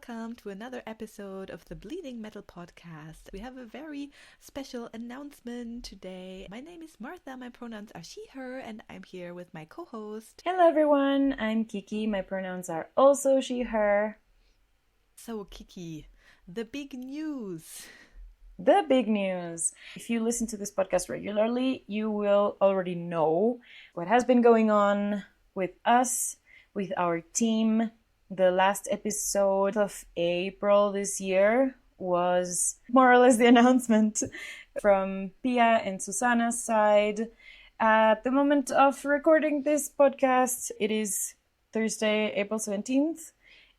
welcome to another episode of the Bleeding Metal Podcast. We have a very special announcement today. My name is Martha, my pronouns are she, her, and I'm here with my co-host. Hello everyone, I'm Kiki, my pronouns are also she, her. So Kiki, the big news. The big news. If you listen to this podcast regularly, you will already know what has been going on with us, with our team. The last episode of April this year was more or less the announcement from Pia and Suzanna's side. At the moment of recording this podcast, it is Thursday, April 17th,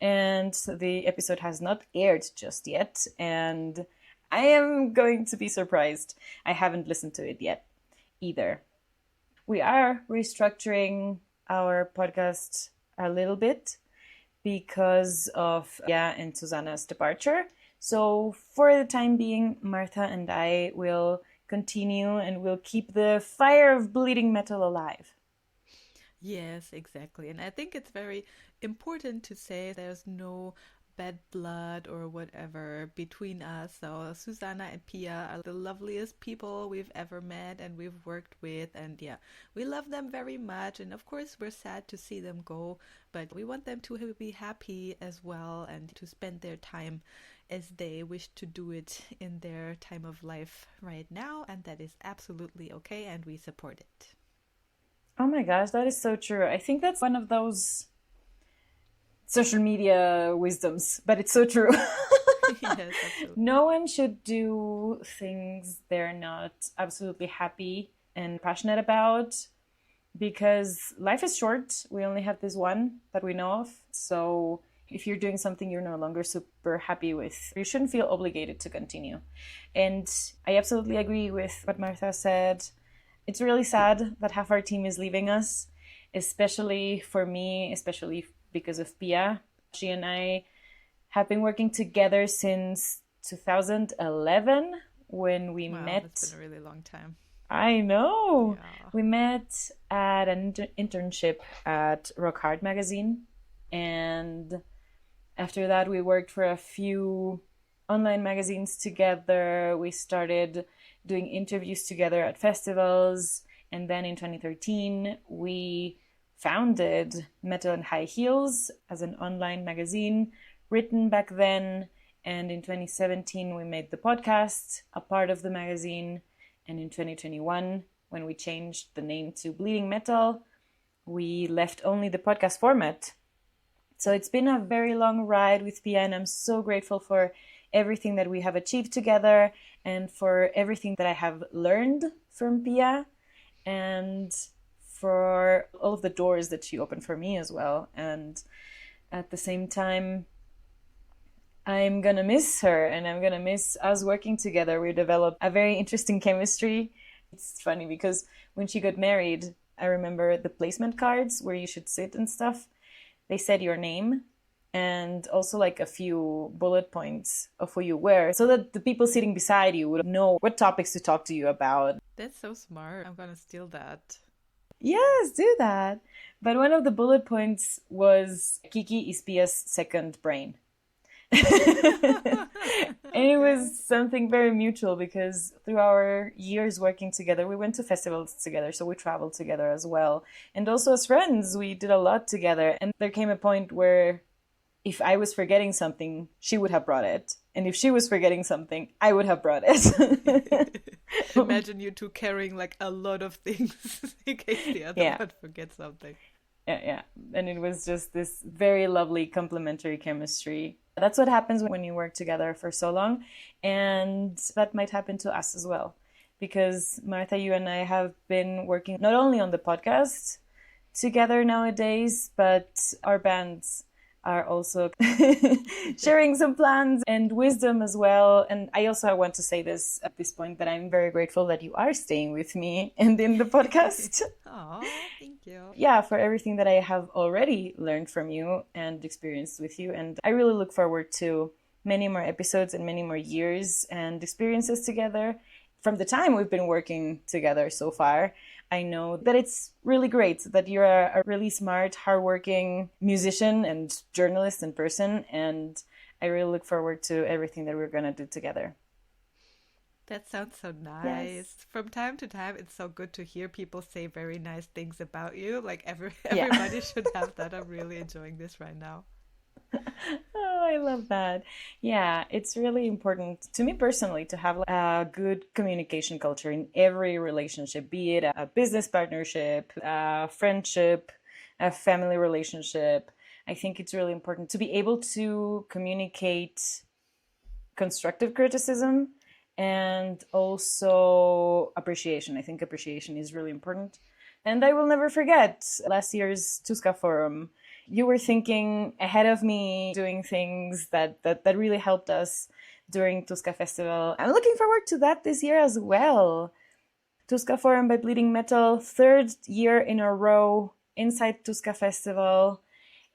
and the episode has not aired just yet, and I am going to be surprised. I haven't listened to it yet either. We are restructuring our podcast a little bit because of Pia and Suzanna's departure. So for the time being, Martha and I will continue and we'll keep the fire of bleeding metal alive. Yes, exactly. And I think it's very important to say there's no bad blood or whatever between us. So Suzanna and Pia are the loveliest people we've ever met and we've worked with, and yeah, we love them very much, and of course we're sad to see them go, but we want them to be happy as well and to spend their time as they wish to do it in their time of life right now, and that is absolutely okay and we support it. Oh my gosh, that is so true. I think that's one of those social media wisdoms, but it's so true. Yes, no one should do things they're not absolutely happy and passionate about, because life is short. We only have this one that we know of. So if you're doing something you're no longer super happy with, you shouldn't feel obligated to continue. And I absolutely agree with what Martha said. It's really sad that half our team is leaving us, especially for me, especially because of Pia. She and I have been working together since 2011 when we met. It's been a really long time. I know. Yeah. We met at an internship at Rock Hard magazine. And after that, we worked for a few online magazines together. We started doing interviews together at festivals. And then in 2013, we founded Metal and High Heels as an online magazine written back then. And in 2017, we made the podcast a part of the magazine. And in 2021, when we changed the name to Bleeding Metal, we left only the podcast format. So it's been a very long ride with Pia, and I'm so grateful for everything that we have achieved together and for everything that I have learned from Pia, and for all of the doors that she opened for me as well. And at the same time, I'm gonna miss her and I'm gonna miss us working together. We developed a very interesting chemistry. It's funny because when she got married, I remember the placement cards where you should sit and stuff. They said your name and also like a few bullet points of who you were, so that the people sitting beside you would know what topics to talk to you about. That's so smart. I'm gonna steal that. Yes, do that. But one of the bullet points was Kiki is Pia's second brain. And it was something very mutual because through our years working together, we went to festivals together, so we traveled together as well. And also as friends, we did a lot together. And there came a point where if I was forgetting something, she would have brought it. And if she was forgetting something, I would have brought it. Imagine you two carrying like a lot of things in case the other one forgets something. Yeah. And it was just this very lovely complementary chemistry. That's what happens when you work together for so long. And that might happen to us as well. Because Martha, you and I have been working not only on the podcast together nowadays, but our bands are also sharing some plans and wisdom as well. And I also want to say this at this point, that I'm very grateful that you are staying with me and in the podcast. Oh, thank you. Yeah, for everything that I have already learned from you and experienced with you. And I really look forward to many more episodes and many more years and experiences together. From the time we've been working together so far, I know that it's really great that you're a really smart, hardworking musician and journalist and person. And I really look forward to everything that we're going to do together. That sounds so nice. Yes. From time to time, it's so good to hear people say very nice things about you. Like everybody should have that. I'm really enjoying this right now. Oh, I love that. Yeah, it's really important to me personally to have a good communication culture in every relationship, be it a business partnership, a friendship, a family relationship. I think it's really important to be able to communicate constructive criticism and also appreciation. I think appreciation is really important. And I will never forget last year's Tuska Forum. You were thinking ahead of me, doing things that really helped us during Tuska Festival. I'm looking forward to that this year as well. Tuska Forum by Bleeding Metal, 3rd year in a row inside Tuska Festival.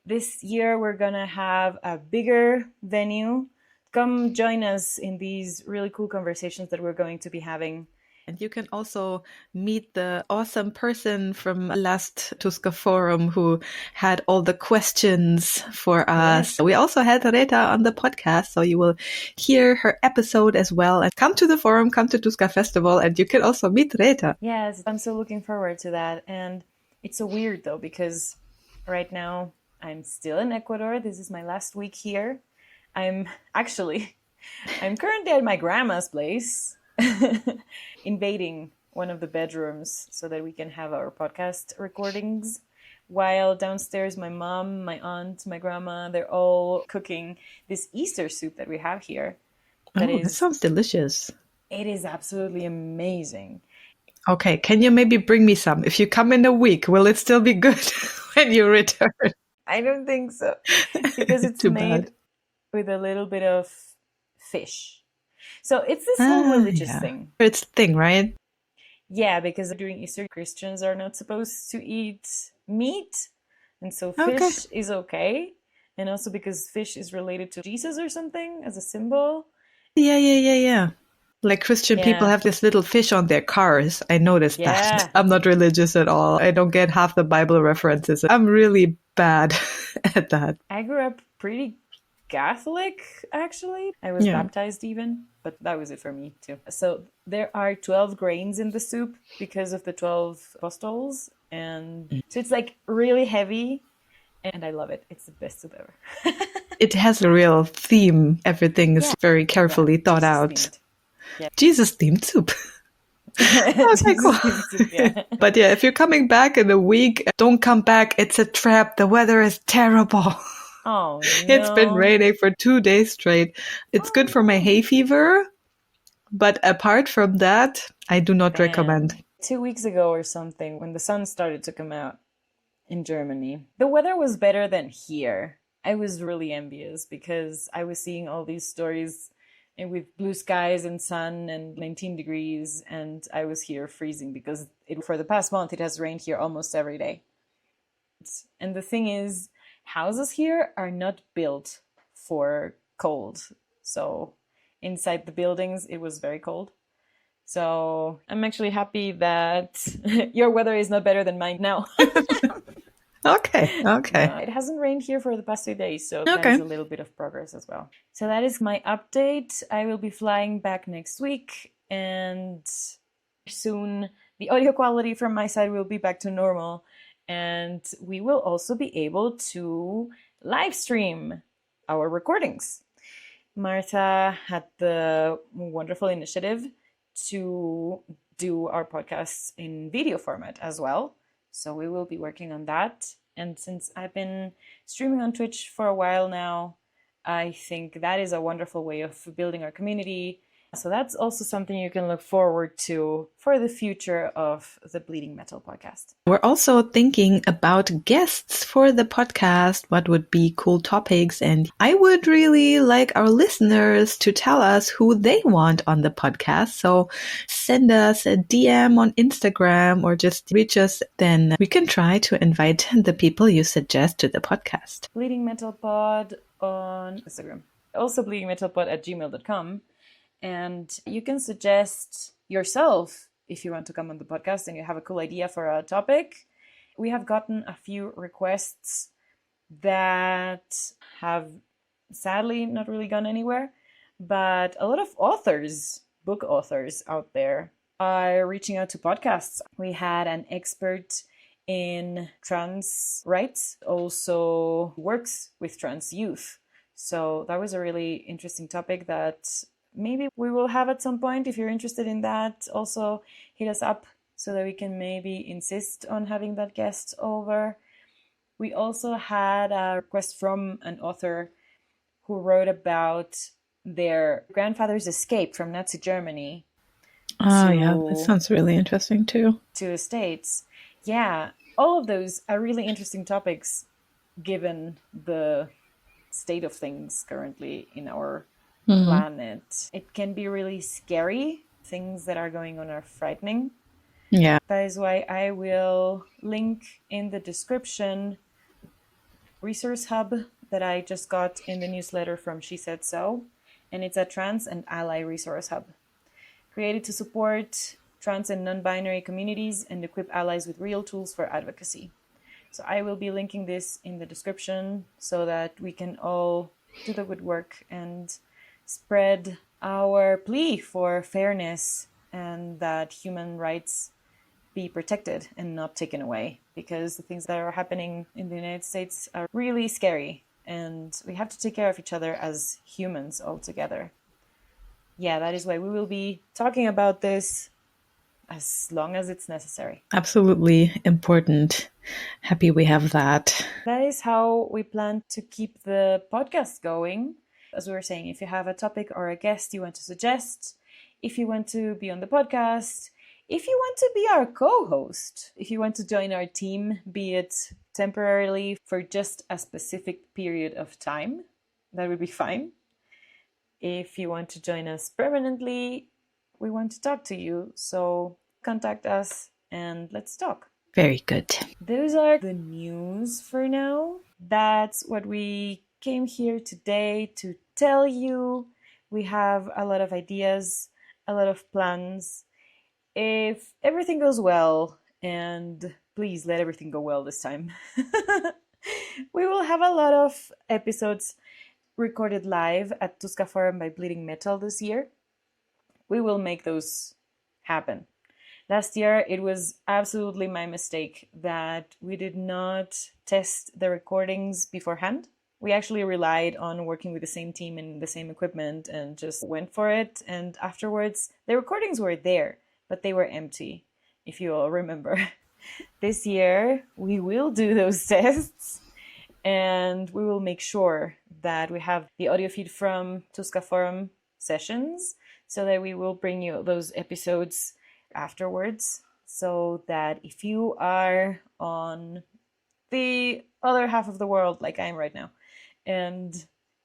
This year we're gonna have a bigger venue. Come join us in these really cool conversations that we're going to be having. And you can also meet the awesome person from last Tuska Forum who had all the questions for us. Yes. We also had Reta on the podcast, so you will hear her episode as well. And come to the forum, come to Tuska Festival, and you can also meet Reta. Yes, I'm so looking forward to that. And it's so weird though, because right now I'm still in Ecuador. This is my last week here. I'm currently at my grandma's place. Invading one of the bedrooms so that we can have our podcast recordings, while downstairs my mom, my aunt, my grandma, they're all cooking this Easter soup that we have here. That sounds delicious. It is absolutely amazing. Okay, can you maybe bring me some? If you come in a week, will it still be good when you return? I don't think so, because it's made with a little bit of fish. So it's this whole religious thing. It's a thing, right? Yeah, because during Easter, Christians are not supposed to eat meat. And so fish is okay. And also because fish is related to Jesus or something as a symbol. Yeah. Like Christian people have this little fish on their cars. I noticed that. I'm not religious at all. I don't get half the Bible references. I'm really bad at that. I grew up pretty Catholic, actually. I was baptized even, but that was it for me too. So there are 12 grains in the soup because of the 12 apostles. And so it's like really heavy and I love it. It's the best soup ever. It has a real theme. Everything is very carefully thought out. Jesus themed soup. Okay, cool. But yeah, if you're coming back in a week, don't come back. It's a trap. The weather is terrible. Oh, no. It's been raining for 2 days straight. It's good for my hay fever, but apart from that, I do not recommend. 2 weeks ago or something, when the sun started to come out in Germany, the weather was better than here. I was really envious because I was seeing all these stories with blue skies and sun and 19 degrees, and I was here freezing because for the past month it has rained here almost every day. And the thing is, houses here are not built for cold. So inside the buildings, it was very cold. So I'm actually happy that your weather is not better than mine now. Okay. It hasn't rained here for the past 2 days, so that's a little bit of progress as well. So that is my update. I will be flying back next week, and soon the audio quality from my side will be back to normal. And we will also be able to live stream our recordings. Martha had the wonderful initiative to do our podcasts in video format as well. So we will be working on that. And since I've been streaming on Twitch for a while now, I think that is a wonderful way of building our community. So that's also something you can look forward to for the future of the Bleeding Metal podcast. We're also thinking about guests for the podcast. What would be cool topics? And I would really like our listeners to tell us who they want on the podcast. So send us a DM on Instagram or just reach us. Then we can try to invite the people you suggest to the podcast. Bleeding Metal Pod on Instagram. Also bleedingmetalpod@gmail.com. And you can suggest yourself if you want to come on the podcast and you have a cool idea for a topic. We have gotten a few requests that have sadly not really gone anywhere. But a lot of authors, book authors out there, are reaching out to podcasts. We had an expert in trans rights, also works with trans youth. So that was a really interesting topic that maybe we will have at some point. If you're interested in that, also hit us up so that we can maybe insist on having that guest over. We also had a request from an author who wrote about their grandfather's escape from Nazi Germany. Oh, yeah, that sounds really interesting too. To the States. Yeah, all of those are really interesting topics given the state of things currently in our planet. It can be really scary. Things that are going on are frightening. Yeah. That is why I will link in the description resource hub that I just got in the newsletter from She Said So, and it's a trans and ally resource hub created to support trans and non-binary communities and equip allies with real tools for advocacy. So I will be linking this in the description so that we can all do the good work and spread our plea for fairness and that human rights be protected and not taken away, because the things that are happening in the United States are really scary and we have to take care of each other as humans all together. Yeah, that is why we will be talking about this as long as it's necessary. Absolutely important. Happy we have that. That is how we plan to keep the podcast going. As we were saying, if you have a topic or a guest you want to suggest, if you want to be on the podcast, if you want to be our co-host, if you want to join our team, be it temporarily for just a specific period of time, that would be fine. If you want to join us permanently, we want to talk to you. So contact us and let's talk. Very good. Those are the news for now. That's what we came here today to tell you. We have a lot of ideas, a lot of plans. If everything goes well, and please let everything go well this time, we will have a lot of episodes recorded live at Tuska Forum by Bleeding Metal this year. We will make those happen. Last year, it was absolutely my mistake that we did not test the recordings beforehand. We actually relied on working with the same team and the same equipment and just went for it. And afterwards, the recordings were there, but they were empty, if you all remember. This year, we will do those tests and we will make sure that we have the audio feed from Tuska Forum sessions so that we will bring you those episodes afterwards, so that if you are on the other half of the world like I am right now and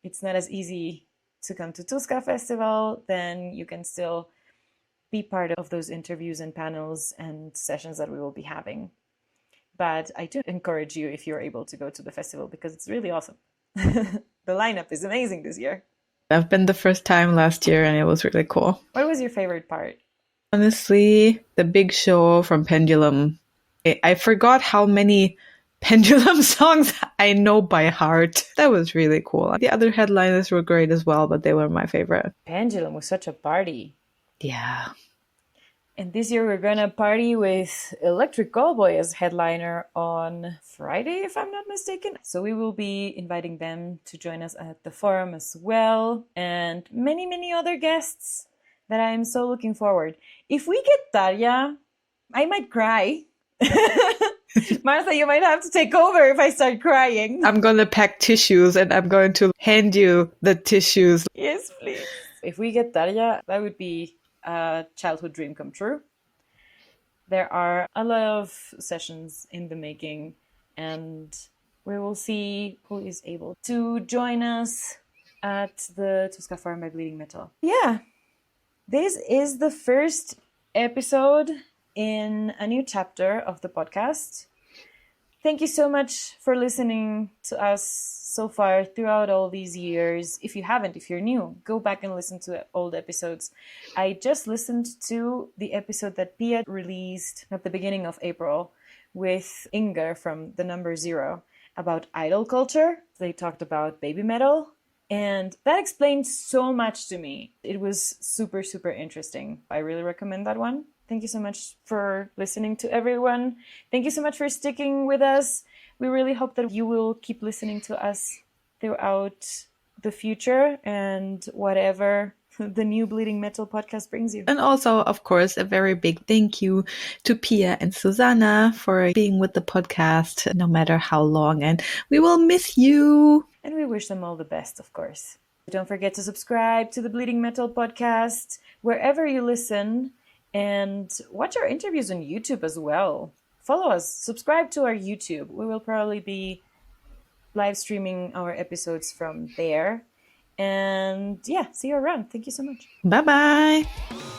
it's not as easy to come to Tuska Festival, then you can still be part of those interviews and panels and sessions that we will be having. But I do encourage you, if you're able to go to the festival, because it's really awesome. The lineup is amazing this year. I've been the first time last year and it was really cool. What was your favorite part? Honestly, the big show from Pendulum. I forgot how many Pendulum songs I know by heart. That was really cool. The other headliners were great as well, but they were my favorite. Pendulum was such a party. Yeah. And this year we're gonna party with Electric Callboy as headliner on Friday, if I'm not mistaken. So we will be inviting them to join us at the forum as well, and many, many other guests that I'm so looking forward. If we get Tarja, I might cry. Martha, you might have to take over if I start crying. I'm gonna pack tissues and I'm going to hand you the tissues. Yes, please. If we get Tarja, that would be a childhood dream come true. There are a lot of sessions in the making, and we will see who is able to join us at the Tuska Forum by Bleeding Metal. Yeah, this is the first episode in a new chapter of the podcast. Thank you so much for listening to us so far throughout all these years. If you haven't, if you're new, go back and listen to old episodes. I just listened to the episode that Pia released at the beginning of April with Inger from the Number Zero about idol culture. They talked about baby metal And that explained so much to me. It was super, super interesting. I really recommend that one. Thank you so much for listening to everyone. Thank you so much for sticking with us. We really hope that you will keep listening to us throughout the future and whatever the new Bleeding Metal podcast brings you. And also, of course, a very big thank you to Pia and Suzanna for being with the podcast no matter how long. And we will miss you. And we wish them all the best, of course. Don't forget to subscribe to the Bleeding Metal podcast wherever you listen, and watch our interviews on YouTube as well. Follow us, subscribe to our YouTube. We will probably be live streaming our episodes from there. And yeah, see you around. Thank you so much. Bye-bye.